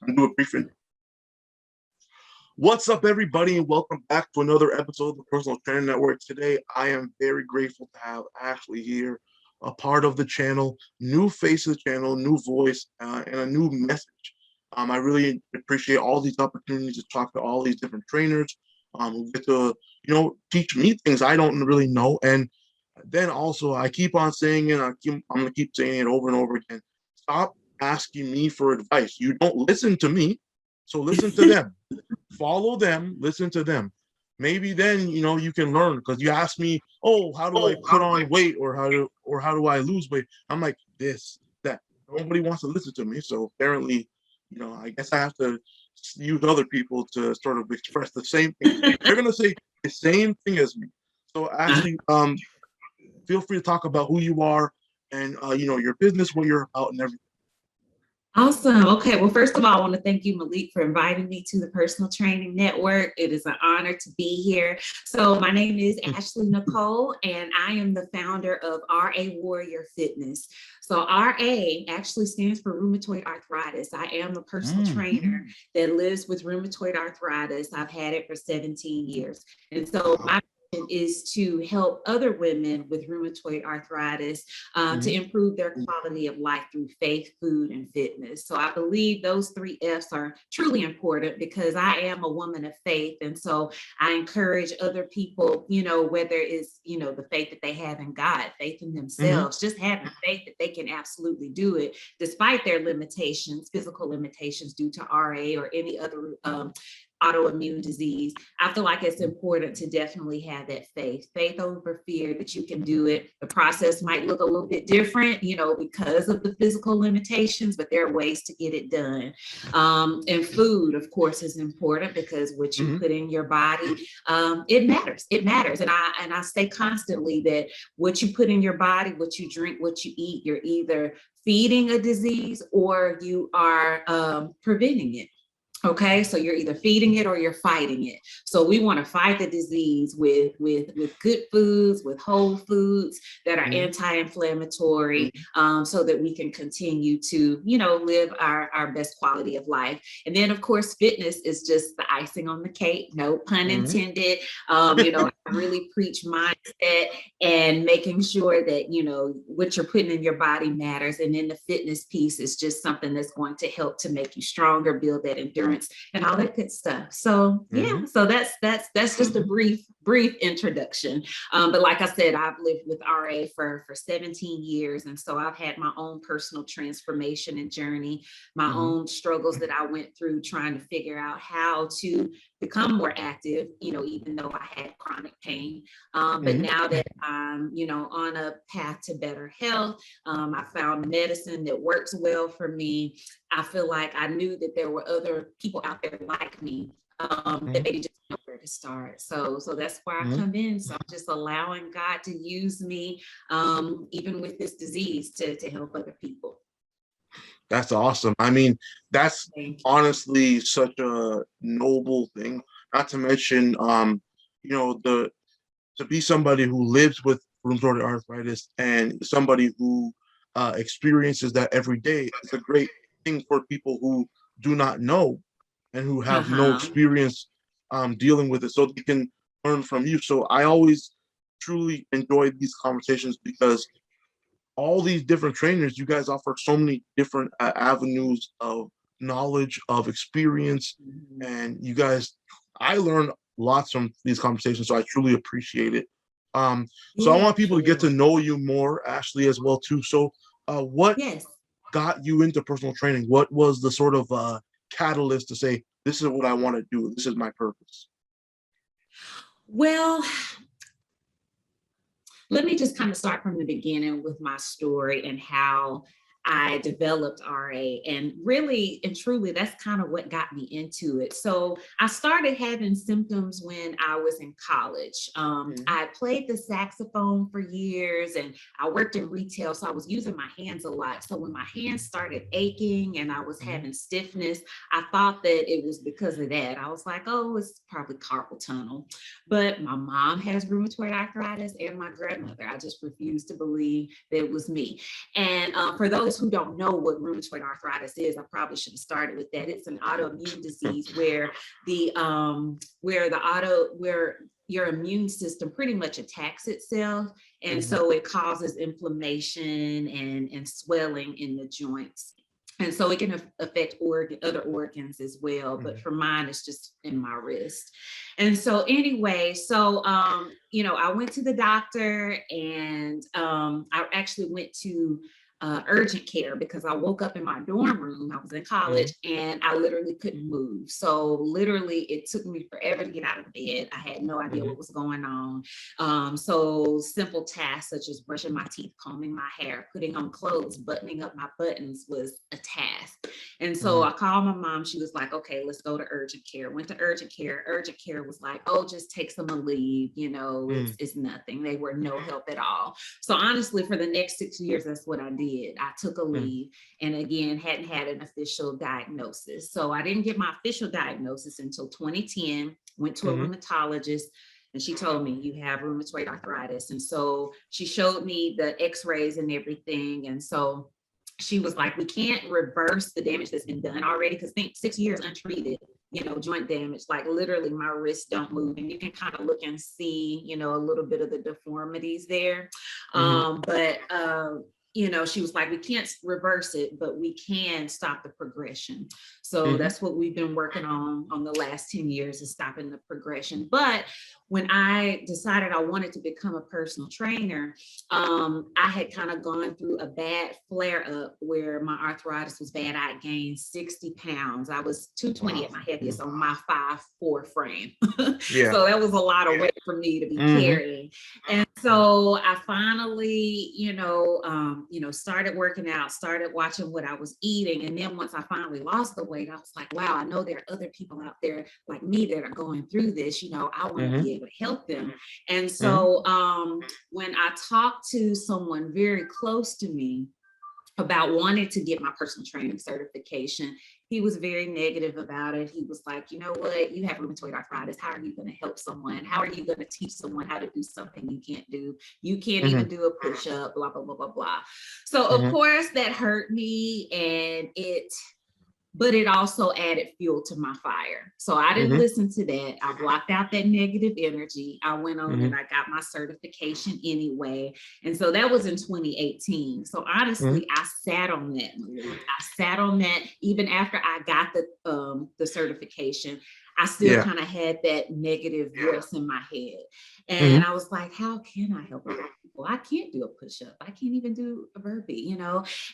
and do a brief intro. What's up, everybody, and welcome back to another episode of the Personal Training Network. Today, I am very grateful to have Ashley here, a part of the channel, new face of the channel, new voice, and a new message. I really appreciate all these opportunities to talk to all these different trainers who get to, teach me things I don't really know. And then also, I keep on saying it, I'm going to keep saying it over and over again. Stop asking me for advice. You don't listen to me, so listen to them. Follow them, listen to them. Maybe then you can learn, because you ask me, oh, how do I put on weight, or how do I lose weight? I'm like, this, that. Nobody wants to listen to me, so apparently, I guess I have to use other people to sort of express the same thing. They're gonna say the same thing as me. So Ashley, feel free to talk about who you are and your business, what you're about, and everything. Awesome. Okay. Well, first of all, I want to thank you, Malik, for inviting me to the Personal Training Network. It is an honor to be here. So my name is Ashley Nicole, and I am the founder of RA Warrior Fitness. So RA actually stands for rheumatoid arthritis. I am a personal trainer that lives with rheumatoid arthritis. I've had it for 17 years. And so my is to help other women with rheumatoid arthritis to improve their quality of life through faith, food, and fitness. So I believe those 3 F's are truly important, because I am a woman of faith. And so I encourage other people, whether it's, the faith that they have in God, faith in themselves, just having faith that they can absolutely do it despite their limitations, physical limitations due to RA or any other autoimmune disease. I feel like it's important to definitely have that faith over fear that you can do it. The process might look a little bit different, because of the physical limitations, but there are ways to get it done. And food, of course, is important, because what you put in your body, it matters. It matters. And I say constantly that what you put in your body, what you drink, what you eat, you're either feeding a disease or you are preventing it. Okay, so you're either feeding it or you're fighting it. So we want to fight the disease with good foods, with whole foods that are anti-inflammatory, so that we can continue to, live our best quality of life. And then, of course, fitness is just the icing on the cake. No pun intended. I really preach mindset and making sure that, what you're putting in your body matters. And then the fitness piece is just something that's going to help to make you stronger, build that endurance and all that good stuff. So so that's just a brief introduction. But like I said, I've lived with RA for 17 years. And so I've had my own personal transformation and journey, my own struggles that I went through trying to figure out how to become more active, even though I had chronic pain. But now that I'm, on a path to better health, I found medicine that works well for me. I feel like I knew that there were other people out there like me that maybe just know where to start. So that's where I come in. So I'm just allowing God to use me, even with this disease, to help other people. That's awesome. I mean, that's honestly such a noble thing. Not to mention, to be somebody who lives with rheumatoid arthritis and somebody who experiences that every day. It's a great thing for people who do not know and who have no experience dealing with it, so they can learn from you. So I always truly enjoy these conversations, because all these different trainers, you guys offer so many different avenues of knowledge, of experience, and I learn lots from these conversations, so I truly appreciate it. So I want people to get to know you more, Ashley, as well too. So what got you into personal training? What was the sort of catalyst to say, this is what I want to do, this is my purpose? Well, let me just kind of start from the beginning with my story and how I developed RA, and really and truly, that's kind of what got me into it. So I started having symptoms when I was in college. I played the saxophone for years, and I worked in retail, so I was using my hands a lot. So when my hands started aching and I was having stiffness, I thought that it was because of that. I was like, oh, it's probably carpal tunnel. But my mom has rheumatoid arthritis and my grandmother. I just refused to believe that it was me. And for those those who don't know what rheumatoid arthritis is, I probably should have started with that. It's an autoimmune disease where where your immune system pretty much attacks itself. And so it causes inflammation and swelling in the joints. And so it can affect other organs as well. But for mine, it's just in my wrist. And so anyway, I went to the doctor, and I actually went to urgent care because I woke up in my dorm room. I was in college and I literally couldn't move. So literally it took me forever to get out of bed. I had no idea what was going on. So simple tasks such as brushing my teeth, combing my hair, putting on clothes, buttoning up my buttons was a task. And so I called my mom. She was like, okay, let's go to urgent care. Went to urgent care. Urgent care was like, oh, just take some leave. It's nothing. They were no help at all. So honestly, for the next 6 years, that's what I did. I took a leave and again, hadn't had an official diagnosis. So I didn't get my official diagnosis until 2010, went to a rheumatologist, and she told me you have rheumatoid arthritis. And so she showed me the x-rays and everything. And so she was like, we can't reverse the damage that's been done already, because think 6 years untreated, joint damage, like literally my wrists don't move, and you can kind of look and see, a little bit of the deformities there. She was like, we can't reverse it, but we can stop the progression. So that's what we've been working on the last 10 years, is stopping the progression. But when I decided I wanted to become a personal trainer, I had kind of gone through a bad flare up where my arthritis was bad. I had gained 60 pounds. I was 220 at my heaviest on my 5'4" frame. So that was a lot of weight for me to be carrying. And so I finally, started working out, started watching what I was eating. And then once I finally lost the weight, I was like, wow, I know there are other people out there like me that are going through this. I want to be able to help them. And so when I talked to someone very close to me about wanting to get my personal training certification, he was very negative about it. He was like, you know what, you have rheumatoid arthritis. How are you going to help someone? How are you going to teach someone how to do something you can't do? You can't even do a push-up, blah, blah, blah, blah, blah. So of course that hurt me, but it also added fuel to my fire. So I didn't listen to that. I blocked out that negative energy. I went on and I got my certification anyway. And so that was in 2018. So honestly, I sat on that. I sat on that even after I got the certification. I still kind of had that negative voice in my head. And I was like, how can I help other people? I can't do a push-up. I can't even do a burpee,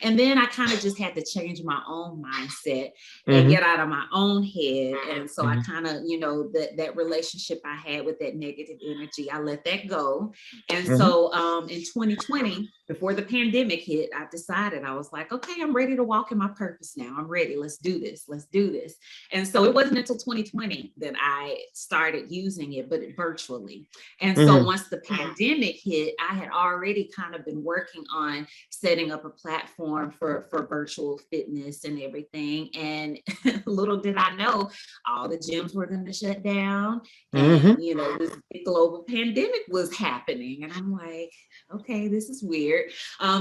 And then I kind of just had to change my own mindset and get out of my own head. And so I kind of, that relationship I had with that negative energy, I let that go. And so in 2020, before the pandemic hit, I decided, I was like, okay, I'm ready to walk in my purpose now. I'm ready. Let's do this. Let's do this. And so it wasn't until 2020 that I started using it, but virtually. And so once the pandemic hit, I had already kind of been working on setting up a platform for virtual fitness and everything. And little did I know, all the gyms were going to shut down. And, this big global pandemic was happening. And I'm like, okay, this is weird.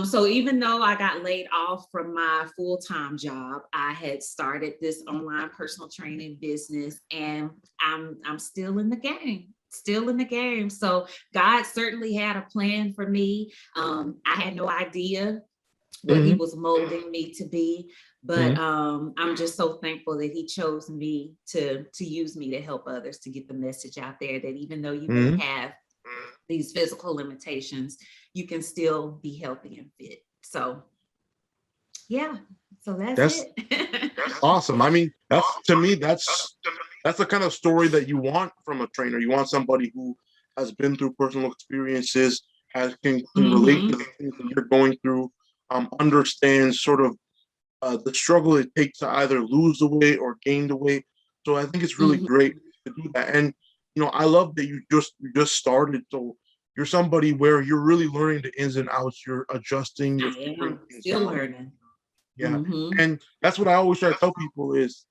So even though I got laid off from my full-time job, I had started this online personal training business, and I'm still in the game. So God certainly had a plan for me. I had no idea what he was molding me to be, but I'm just so thankful that he chose me to use me to help others, to get the message out there that even though you may have these physical limitations, you can still be healthy and fit. So yeah, so that's it. Awesome. I mean, to me, that's the kind of story that you want from a trainer. You want somebody who has been through personal experiences, can relate to the things that you're going through, understands sort of the struggle it takes to either lose the weight or gain the weight. So I think it's really great to do that. And I love that you just started. So you're somebody where you're really learning the ins and outs. You're adjusting. You're still learning. Yeah. And that's what I always try to tell people is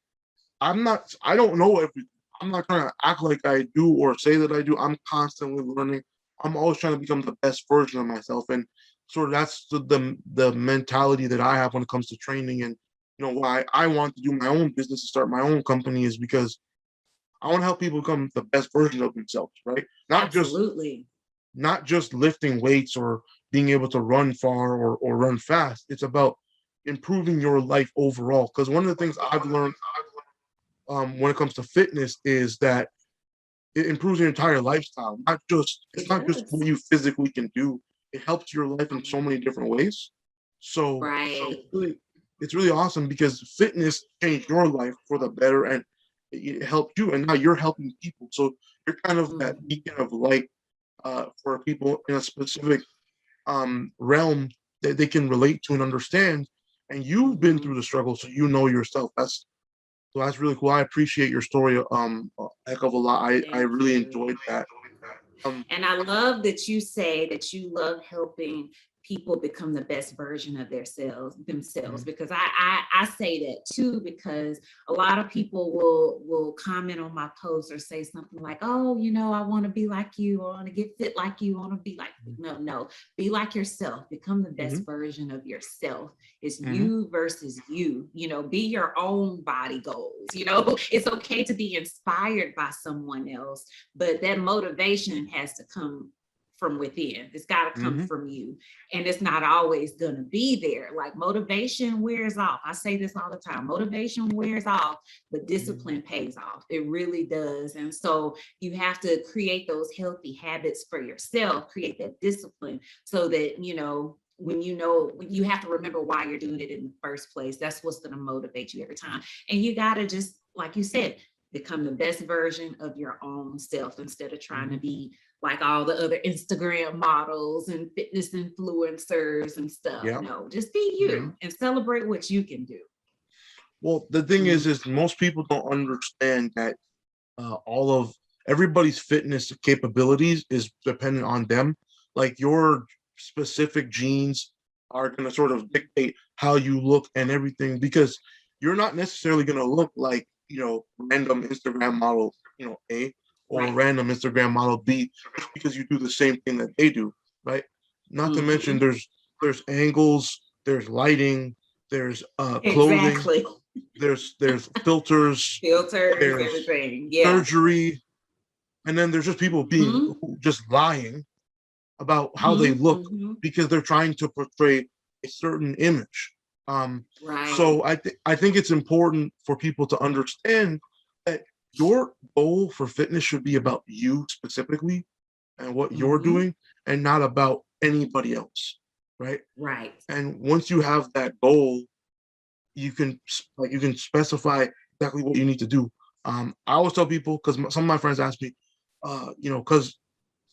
I don't know everything. I'm not trying to act like I do or say that I do. I'm constantly learning. I'm always trying to become the best version of myself. And sort of that's the mentality that I have when it comes to training. And why I want to do my own business and start my own company is because I want to help people become the best version of themselves, right? Absolutely. Not just lifting weights or being able to run far or run fast. It's about improving your life overall. Because one of the things I've learned when it comes to fitness is that it improves your entire lifestyle. It's not just what you physically can do. It helps your life in so many different ways. So, Right. it's really awesome because fitness changed your life for the better, and it helped you, and now you're helping people. So you're kind of that beacon of light for people in a specific realm that they can relate to and understand. And you've been through the struggle, so you know yourself. That's really cool. I appreciate your story a heck of a lot. I Thank really you. enjoyed that. And I love that you say that you love helping people become the best version of themselves, because I say that too, because a lot of people will comment on my posts or say something like, oh, I want to be like you, I want to get fit like you, I want to be like you. No, be like yourself, become the best version of yourself. It's you versus you, be your own body goals. It's okay to be inspired by someone else, but that motivation has to come from within. It's got to come from you. And it's not always going to be there. Like, motivation wears off. I say this all the time. Motivation wears off, but discipline pays off. It really does. And so you have to create those healthy habits for yourself, create that discipline so that, when you have to remember why you're doing it in the first place. That's what's going to motivate you every time. And you got to just, like you said, become the best version of your own self instead of trying to be like all the other Instagram models and fitness influencers and stuff. Yeah. No, just be you and celebrate what you can do. Well, the thing is most people don't understand that all of everybody's fitness capabilities is dependent on them. Like, your specific genes are going to sort of dictate how you look and everything, because you're not necessarily going to look like random Instagram model A or random Instagram model B just because you do the same thing that they do, right? Not to mention there's angles, there's lighting, there's clothing, exactly. there's filters, there's everything, surgery, and then there's just people being just lying about how they look because they're trying to portray a certain image. So I think it's important for people to understand that your goal for fitness should be about you specifically and what you're doing, and not about anybody else, right? Right. And once you have that goal, you can specify exactly what you need to do. I always tell people, because some of my friends ask me, because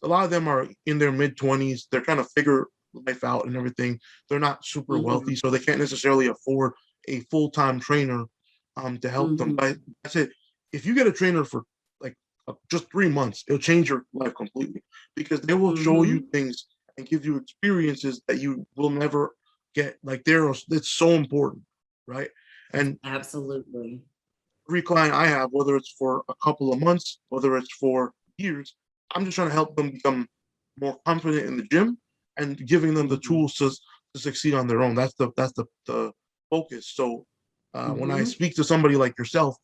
a lot of them are in their mid-20s, they're trying to figure life out and everything. They're not super wealthy, so they can't necessarily afford a full-time trainer to help them. But I said, if you get a trainer for like just 3 months, it'll change your life completely, because they will show you things and give you experiences that you will never get. Like, it's so important, right? And absolutely, every client I have, whether it's for a couple of months, whether it's for years, I'm just trying to help them become more confident in the gym and giving them the tools to succeed on their own. That's the focus. So when I speak to somebody like yourself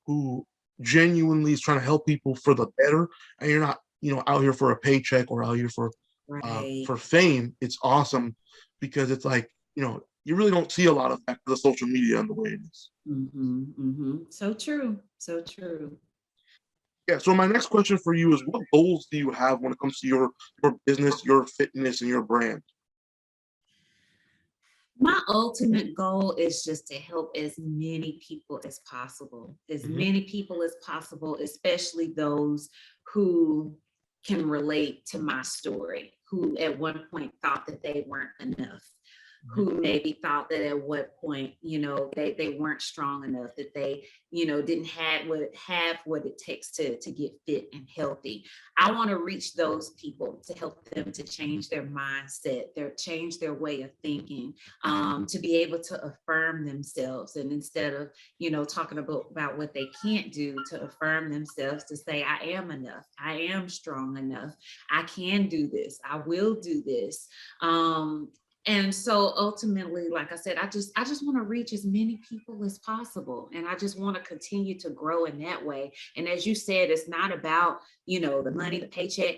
who genuinely is trying to help people for the better, and you're not out here for a paycheck or out here for fame, it's awesome, because it's like, you really don't see a lot of that for the social media and the way it is. So true. So true. Yeah. So my next question for you is, what goals do you have when it comes to your business, your fitness, and your brand? My ultimate goal is just to help as many people as possible, especially those who can relate to my story, who at one point thought that they weren't enough. who maybe thought that at what point, they weren't strong enough, that they, didn't have what it takes to get fit and healthy. I want to reach those people to help them to change their mindset, change their way of thinking, to be able to affirm themselves. And instead of, talking about what they can't do, to affirm themselves, to say, I am enough. I am strong enough. I can do this. I will do this. And so ultimately, like I said, I just want to reach as many people as possible. And I just want to continue to grow in that way. And as you said, it's not about, the money, the paycheck.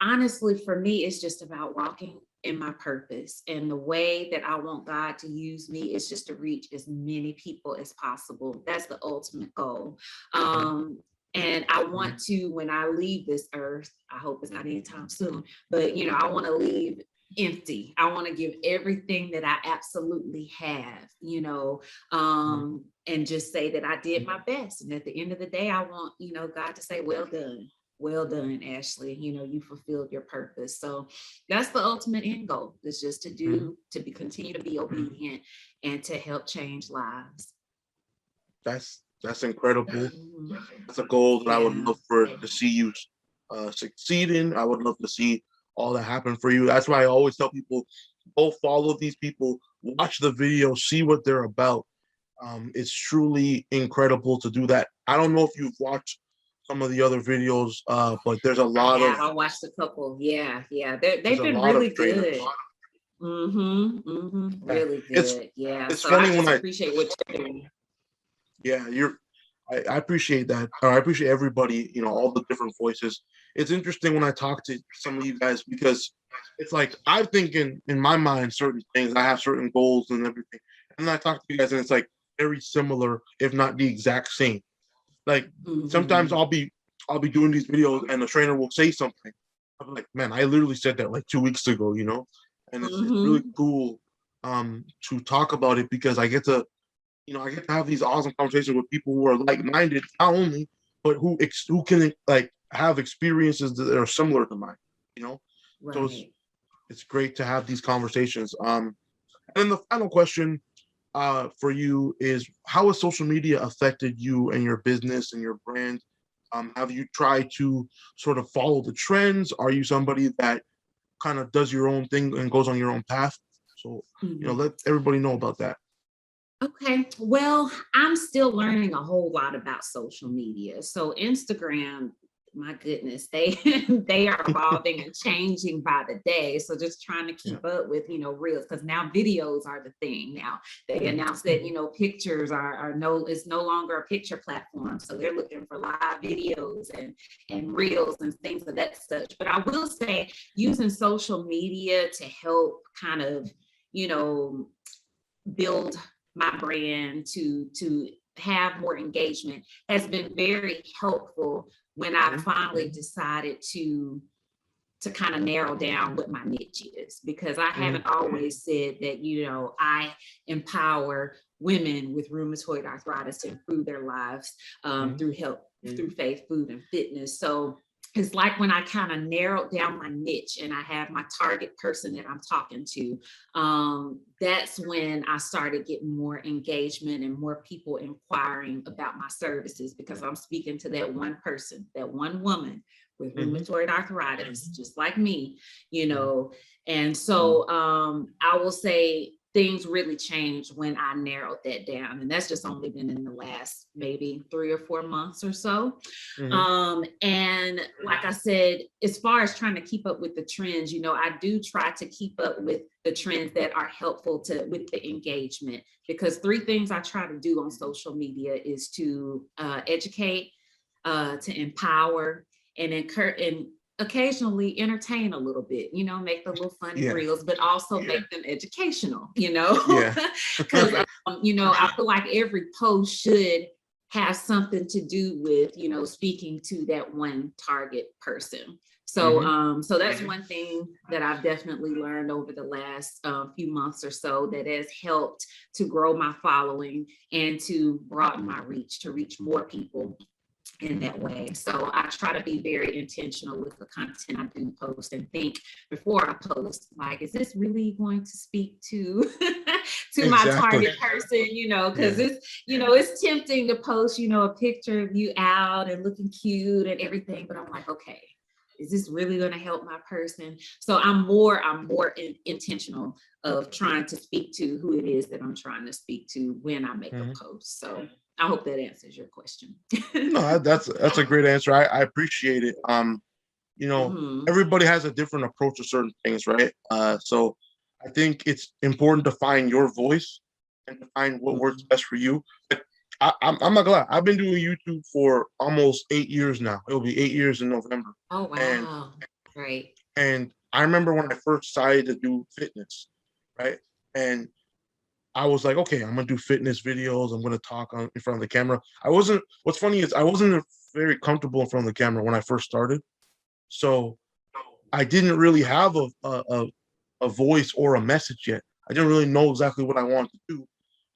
Honestly, for me, it's just about walking in my purpose. And the way that I want God to use me is just to reach as many people as possible. That's the ultimate goal. And I want to, when I leave this earth, I hope it's not anytime soon, but I want to leave empty. I want to give everything that I absolutely have, and just say that I did my best. And at the end of the day, I want, God to say, well done, Ashley. You fulfilled your purpose. So that's the ultimate end goal. Is just to continue to be obedient and to help change lives. That's incredible. That's a goal that I would love to see you succeed in. I would love to see all that happen for you. That's why I always tell people, go follow these people, watch the video, see what they're about. It's truly incredible to do that. I don't know if you've watched some of the other videos, but there's a lot of. I watched a couple. Yeah. They've been really good. Really good. It's so funny when I appreciate what you're doing. Yeah, I appreciate that. I appreciate everybody, all the different voices. It's interesting when I talk to some of you guys, because it's like I'm thinking in my mind certain things. I have certain goals and everything, and then I talk to you guys, and it's like very similar, if not the exact same. Like sometimes I'll be doing these videos, and the trainer will say something. I'm like, man, I literally said that like 2 weeks ago, and it's really cool to talk about it, because I get to have these awesome conversations with people who are like-minded, not only, but who can like have experiences that are similar to mine, Right. So it's great to have these conversations. And then the final question for you is, how has social media affected you and your business and your brand? Have you tried to sort of follow the trends? Are you somebody that kind of does your own thing and goes on your own path? So, let everybody know about that. Okay, well, I'm still learning a whole lot about social media. So Instagram, my goodness, they are evolving and changing by the day. So just trying to keep up with, reels, because now videos are the thing. Now they announced that, pictures is no longer a picture platform. So they're looking for live videos and reels and things of that such. But I will say, using social media to help kind of, build my brand, to have more engagement has been very helpful when I finally decided to kind of narrow down what my niche is, because I haven't always said that, I empower women with rheumatoid arthritis to improve their lives through health, through faith, food, and fitness. So it's like when I kind of narrowed down my niche and I have my target person that I'm talking to, that's when I started getting more engagement and more people inquiring about my services, because I'm speaking to that one person, that one woman with rheumatoid arthritis, just like me, And so I will say things really changed when I narrowed that down. And that's just only been in the last maybe 3 or 4 months or so. And like I said, as far as trying to keep up with the trends, I do try to keep up with the trends that are helpful with the engagement, because 3 things I try to do on social media is to educate, to empower, and encourage, and occasionally entertain a little bit, make the little funny reels, but also make them educational, because I feel like every post should have something to do with, speaking to that one target person. So so that's one thing that I've definitely learned over the last few months or so, that has helped to grow my following and to broaden my reach, to reach more people. in that way. So I try to be very intentional with the content I do post and think before I post, like, is this really going to speak to to my Exactly. target person? Because Yeah. it's tempting to post, a picture of you out and looking cute and everything, but I'm like, okay, is this really going to help my person? So I'm more intentional of trying to speak to who it is that I'm trying to speak to when I make a Mhm. post. So I hope that answers your question. No, that's a great answer. I appreciate it. You know, Mhm. everybody has a different approach to certain things, right? So I think it's important to find your voice and to find what works Mhm. best for you. But I'm not gonna lie, I've been doing YouTube for almost 8 years now. It'll be 8 years in November. Oh, And wow. Right. I remember when I first decided to do fitness, right? And I was like, okay, I'm gonna do fitness videos. I'm gonna talk in front of the camera. What's funny is I wasn't very comfortable in front of the camera when I first started. So I didn't really have a voice or a message yet. I didn't really know exactly what I wanted to do.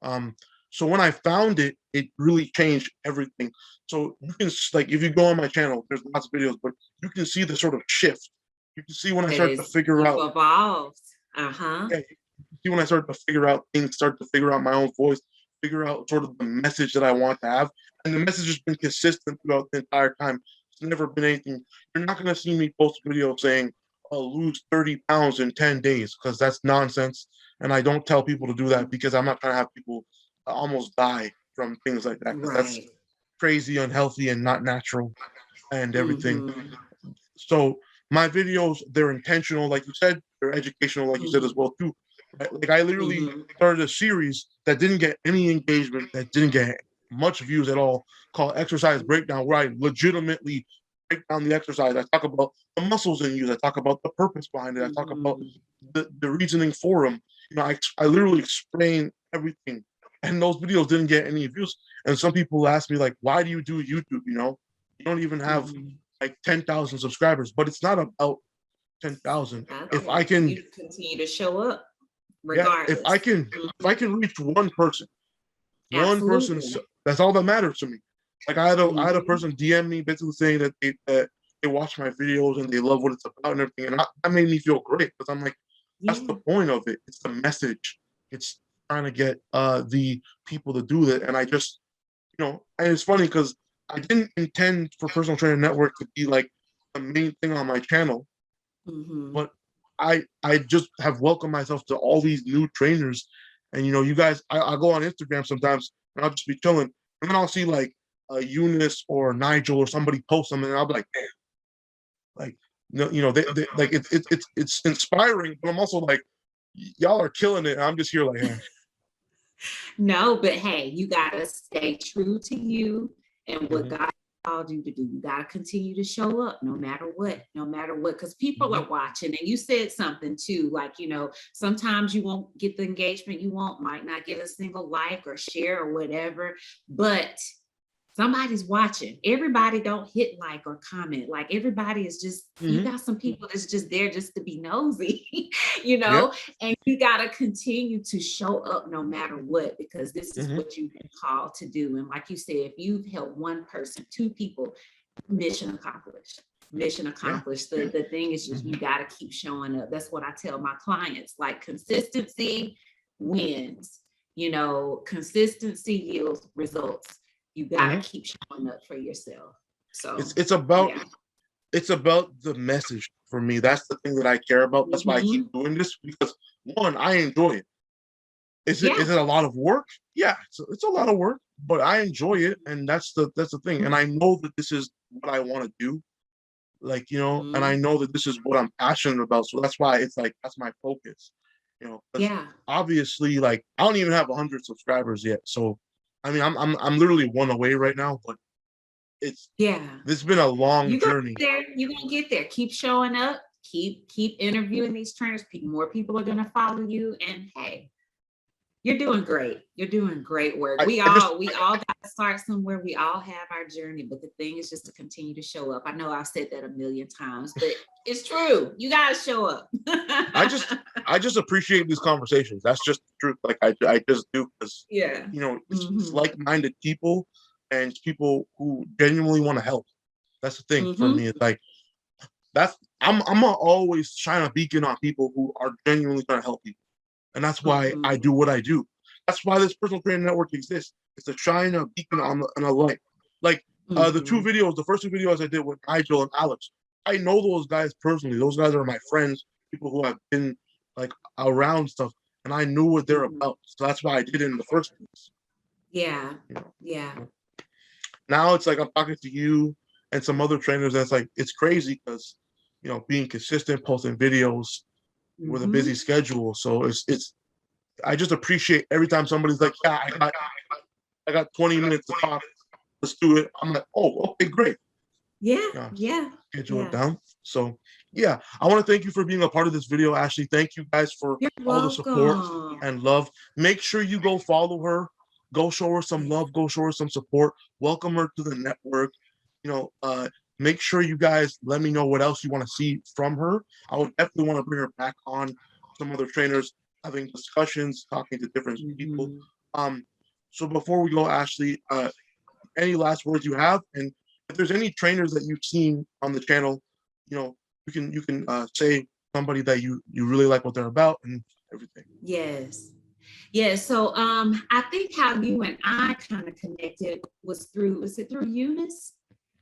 Um, so when I found it, it really changed everything. So you can like if you go on my channel, there's lots of videos, but you can see the sort of shift. You can see when I It start to is. figure You've out, evolved. Uh-huh. yeah, you can see when I start to figure out things, start to figure out my own voice, figure out sort of the message that I want to have, and the message has been consistent throughout the entire time. It's never been anything. You're not gonna see me post a video saying, "Oh, lose 30 pounds in 10 days," because that's nonsense. And I don't tell people to do that because I'm not trying to have people almost die from things like that because that's Right. crazy, unhealthy, and not natural and everything. Mhm. So my videos, they're intentional, like you said, they're educational, like you said as Mhm. well too. Right? Like I literally Mhm. started a series that didn't get any engagement, that didn't get much views at all, called Exercise Breakdown, where I legitimately break down the exercise. I talk about the muscles in use. I talk about the purpose behind it. I talk about Mhm. the reasoning for them. I literally explain everything. And those videos didn't get any views. And some people ask me, like, why do you do YouTube? You don't even have Mhm. like 10,000 subscribers, but it's not about 10,000. If I Okay. can, You continue to show up yeah, regardless. if I can reach one person, Absolutely. that's all that matters to me. Like I had a Mhm. person DM me basically saying that they watch my videos and they love what it's about and everything, and that made me feel great because I'm like, that's the Yeah. point of it. It's the message. It's trying to get the people to do that, and I just and it's funny because I didn't intend for Personal Trainer Network to be like the main thing on my channel, Mhm. but I just have welcomed myself to all these new trainers, and you guys, I go on Instagram sometimes and I'll just be chilling, and then I'll see like Eunice or Nigel or somebody post something, and I'll be like, damn, like they like it's inspiring, but I'm also like, y'all are killing it, and I'm just here like, hey. No, but hey, you gotta stay true to you and what Mhm, God called you to do. You gotta continue to show up no matter what, because people mhm, are watching. And you said something too, like, sometimes you won't get the engagement you want, might not get a single like or share or whatever, but somebody's watching. Everybody don't hit like or comment. Like everybody is just, you mhm, got some people that's just there just to be nosy, yep, and you got to continue to show up no matter what, because this is mhm, what you've been called to do. And like you said, if you've helped one person, two people, mission accomplished. Mission yeah, accomplished. The thing is just mhm, you got to keep showing up. That's what I tell my clients. Like consistency wins. Consistency yields results. You got mhm. to keep showing up for yourself. It's So, it's about yeah. it's about the message for me. That's the thing that I care about. That's why I keep Mhm. doing this because one, I enjoy it. Is Yeah. it a lot of work? Yeah, it's a lot of work, but I enjoy it, and that's the thing. And I know that this is what I want to do, like and I Mhm. know that this is what I'm passionate about. So that's why it's like that's my focus, because Yeah. obviously, like I don't even have 100 subscribers yet. So, I mean, I'm literally one away right now, but it's Yeah. this has been a long You gonna journey. get there. You're gonna get there. Keep showing up. Keep interviewing these trainers. More people are gonna follow you. And hey, you're doing great. You're doing great work. I, We I just all we all got to start somewhere. We all have our journey, but the thing is just to continue to show up. I know I've said that a million times, but it's true. You gotta show up. I just I just appreciate these conversations. That's just the truth. Like I just do because Yeah. it's Hmm. like-minded people. and people who genuinely want to help. That's the thing for Mm-hmm. me. It's like I'm gonna always shine a beacon on people who are genuinely trying to help people, and that's why I Mm-hmm. do what I do. That's why this personal training network exists. It's to shine a beacon on a light. Like the first two videos I did with Nigel and Alex, I know those guys personally. Those guys are my friends, people who have been like around stuff, and I knew what they're Mm-hmm. about. So that's why I did it in the first place. Yeah. You know. Yeah. Now it's like I'm talking to you and some other trainers. That's like it's crazy because being consistent, posting videos with a busy Mm-hmm. schedule. So it's I just appreciate every time somebody's like, yeah, I got 20 minutes to talk. Let's do it. I'm like, oh, okay, great. Yeah. Yeah, Yeah. schedule it Yeah. down. So yeah, I want to thank you for being a part of this video, Ashley. Thank you guys for You're all the support welcome. and love. Make sure you go follow her. Go show her some love. Go show her some support. Welcome her to the network. Make sure you guys let me know what else you want to see from her. I would definitely want to bring her back on some other trainers, having discussions, talking to different people. Mm-hmm. So before we go, Ashley, any last words you have, and if there's any trainers that you've seen on the channel, you can say somebody that you really like what they're about and everything. Yes. Yeah, so I think how you and I kind of connected was it through Eunice?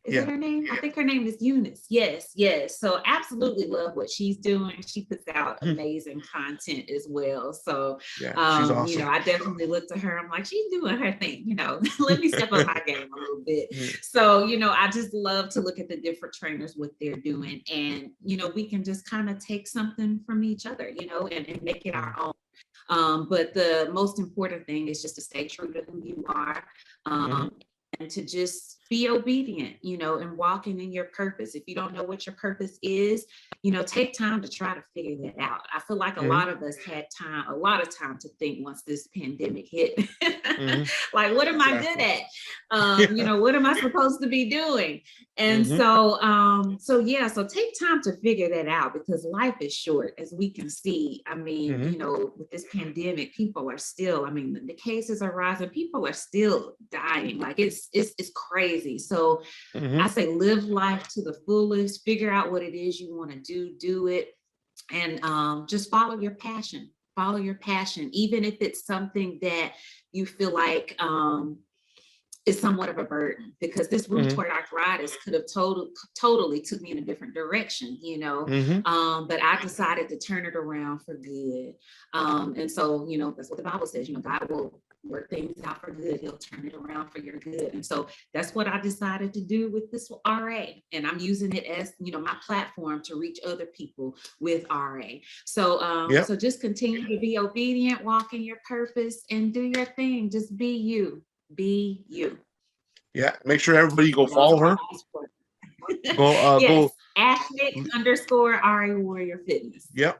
Is that Yeah. her name? I think her name is Eunice. Yes, yes. So absolutely love what she's doing. She puts out amazing content as well. So Yeah, she's awesome. I definitely look to her. I'm like, she's doing her thing, let me step up my game a little bit. Yeah. So, I just love to look at the different trainers, what they're doing. And, we can just kind of take something from each other, and make it our own. But the most important thing is just to stay true to who you are, and to just be obedient, and walking in your purpose. If you don't know what your purpose is, take time to try to figure that out. I feel like a lot of us had a lot of time to think once this pandemic hit. Like, what am I good at? What am I supposed to be doing? And so take time to figure that out, because life is short, as we can see. I mean, with this pandemic, people are still, the cases are rising, people are still dying. Like it's crazy. So I say live life to the fullest, figure out what it is you want to do it, and just follow your passion. Follow your passion, even if it's something that you feel like is somewhat of a burden, because this rheumatoid arthritis could have totally took me in a different direction, but I decided to turn it around for good. And so, that's what the Bible says, God will work things out for good. He'll turn it around for your good. And so that's what I decided to do with this RA. And I'm using it as, my platform to reach other people with RA. So, so just continue to be obedient, walk in your purpose, and do your thing. Just be you. Be you. Yeah, make sure everybody go follow her. Yes, Ashley_RA Warrior Fitness. Yep.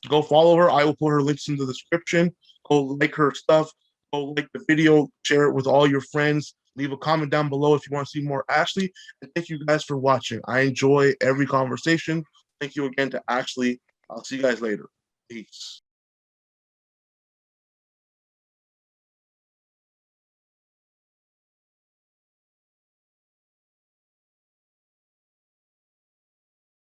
Go follow her. I will put her links in the description. Go like her stuff. Go like the video. Share it with all your friends. Leave a comment down below if you want to see more Ashley. And thank you guys for watching. I enjoy every conversation. Thank you again to Ashley. I'll see you guys later. Peace.